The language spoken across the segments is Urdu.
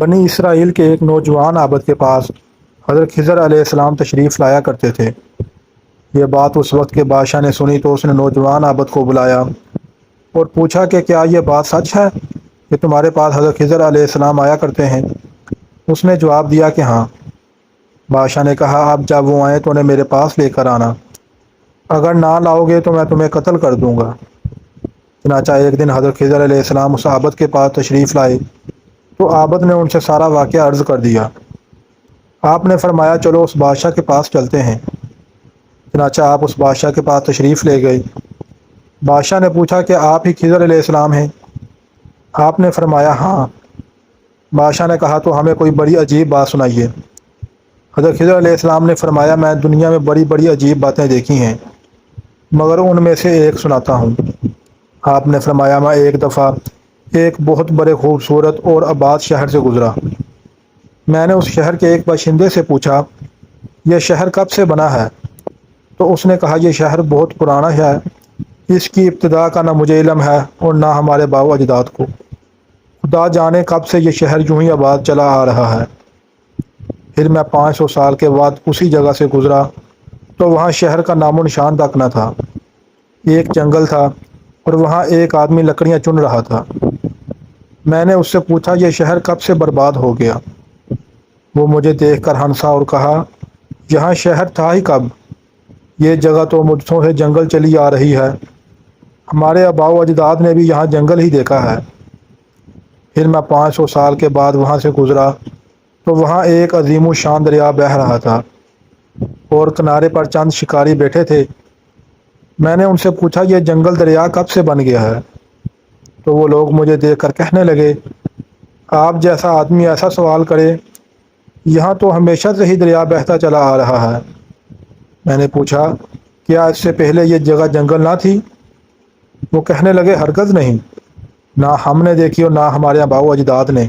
بنی اسرائیل کے ایک نوجوان عابد کے پاس حضرت خضر علیہ السلام تشریف لایا کرتے تھے۔ یہ بات اس وقت کے بادشاہ نے سنی تو اس نے نوجوان عابد کو بلایا اور پوچھا کہ کیا یہ بات سچ ہے کہ تمہارے پاس حضرت خضر علیہ السلام آیا کرتے ہیں؟ اس نے جواب دیا کہ ہاں۔ بادشاہ نے کہا اب جب وہ آئیں تو انہیں میرے پاس لے کر آنا، اگر نہ لاؤ گے تو میں تمہیں قتل کر دوں گا۔ چنانچہ ایک دن حضرت خضر علیہ السلام اس عابد کے پاس تشریف لائے تو عابد نے ان سے سارا واقعہ عرض کر دیا۔ آپ نے فرمایا چلو اس بادشاہ کے پاس چلتے ہیں۔ چنانچہ آپ اس بادشاہ کے پاس تشریف لے گئے۔ بادشاہ نے پوچھا کہ آپ ہی خضر علیہ السلام ہیں؟ آپ نے فرمایا ہاں۔ بادشاہ نے کہا تو ہمیں کوئی بڑی عجیب بات سنائیے۔ حضرت خضر علیہ السلام نے فرمایا میں دنیا میں بڑی بڑی عجیب باتیں دیکھی ہیں، مگر ان میں سے ایک سناتا ہوں۔ آپ نے فرمایا میں ایک دفعہ ایک بہت بڑے خوبصورت اور آباد شہر سے گزرا۔ میں نے اس شہر کے ایک باشندے سے پوچھا یہ شہر کب سے بنا ہے؟ تو اس نے کہا یہ شہر بہت پرانا ہے، اس کی ابتدا کا نہ مجھے علم ہے اور نہ ہمارے باؤ و اجداد کو، خدا جانے کب سے یہ شہر یوں ہی آباد چلا آ رہا ہے۔ پھر میں 500 سال کے بعد اسی جگہ سے گزرا تو وہاں شہر کا نام و نشان تک نہ تھا، ایک جنگل تھا اور وہاں ایک آدمی لکڑیاں چن رہا تھا۔ میں نے اس سے پوچھا یہ شہر کب سے برباد ہو گیا؟ وہ مجھے دیکھ کر ہنسا اور کہا یہاں شہر تھا ہی کب، یہ جگہ تو مجھوں سے جنگل چلی آ رہی ہے، ہمارے آباء و اجداد نے بھی یہاں جنگل ہی دیکھا ہے۔ پھر میں 500 سال کے بعد وہاں سے گزرا تو وہاں ایک عظیم الشان دریا بہہ رہا تھا اور کنارے پر چند شکاری بیٹھے تھے۔ میں نے ان سے پوچھا یہ جنگل دریا کب سے بن گیا ہے؟ تو وہ لوگ مجھے دیکھ کر کہنے لگے آپ جیسا آدمی ایسا سوال کرے، یہاں تو ہمیشہ سے ہی دریا بہتا چلا آ رہا ہے۔ میں نے پوچھا کیا اس سے پہلے یہ جگہ جنگل نہ تھی؟ وہ کہنے لگے ہرگز نہیں، نہ ہم نے دیکھی اور نہ ہمارے آباء و اجداد نے۔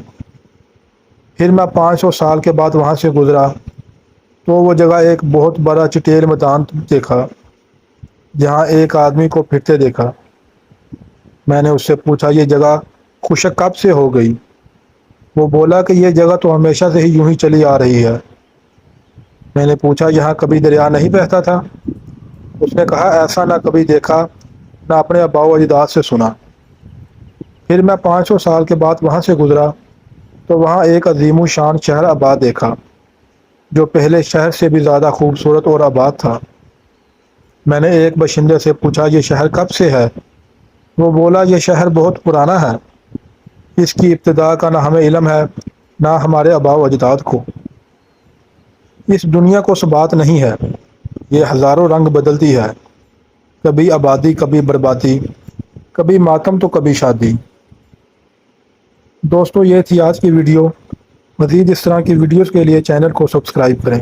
پھر میں 500 سال کے بعد وہاں سے گزرا تو وہ جگہ ایک بہت بڑا چٹیل میدان دیکھا جہاں ایک آدمی کو پھرتے دیکھا۔ میں نے اس سے پوچھا یہ جگہ خشک کب سے ہو گئی؟ وہ بولا کہ یہ جگہ تو ہمیشہ سے ہی یوں ہی چلی آ رہی ہے۔ میں نے پوچھا یہاں کبھی دریا نہیں بہتا تھا؟ اس نے کہا ایسا نہ کبھی دیکھا نہ اپنے آباء و اجداد سے سنا۔ پھر میں 500 سال کے بعد وہاں سے گزرا تو وہاں ایک عظیم الشان شہر آباد دیکھا جو پہلے شہر سے بھی زیادہ خوبصورت اور آباد تھا۔ میں نے ایک باشندے سے پوچھا یہ شہر کب سے ہے؟ وہ بولا یہ شہر بہت پرانا ہے، اس کی ابتدا کا نہ ہمیں علم ہے نہ ہمارے آباء و اجداد کو۔ اس دنیا کو ثبات نہیں ہے، یہ ہزاروں رنگ بدلتی ہے، کبھی آبادی کبھی بربادی، کبھی ماتم تو کبھی شادی۔ دوستو یہ تھی آج کی ویڈیو، مزید اس طرح کی ویڈیوز کے لیے چینل کو سبسکرائب کریں۔